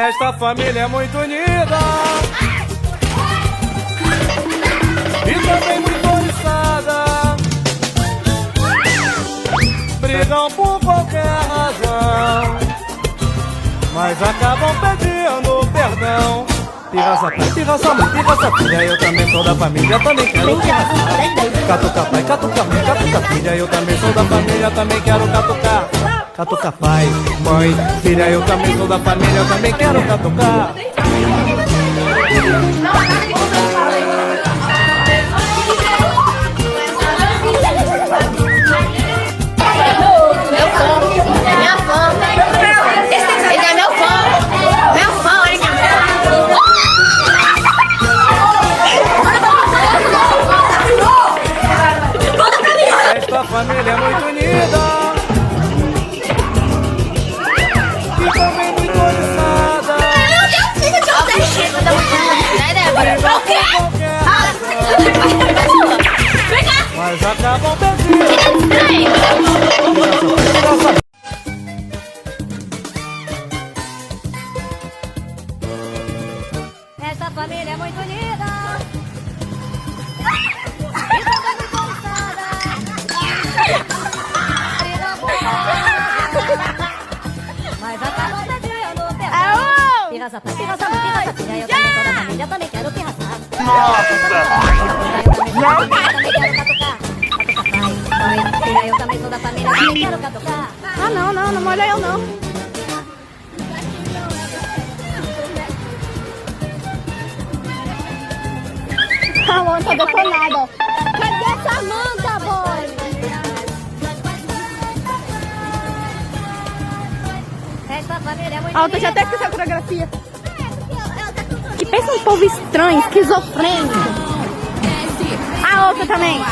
Esta família é muito unida e também muito oriçada. Brigam por qualquer razão, mas acabam pedindo perdão. Pirraça pai, pirraça mãe, pirraça filha, eu também sou da família, também quero pirraçar. Catuca pai, catuca mãe, catuca filha, eu também sou da família, também quero catucar. Catuca pai, mãe, filha, eu também sou da família, eu também quero catucar. Esta família é muito unida e também muito oriçada. Mas acabam perdendo. Esta família é muito unida. Mas acabam pedindo perdão. Pirraça pai, pirraça mãe, pirraça filha, eu também sou da família, eu também quero pirraçar. Filha, eu também sou da família, eu também quero catucar. Ah, não molha eu não. A mão tá detonada. Cadê essa manta, boy? Esta família é muito Alta, já até fiz a coreografia. Que pensa um povo estranho, esquizofrênico. A outra também.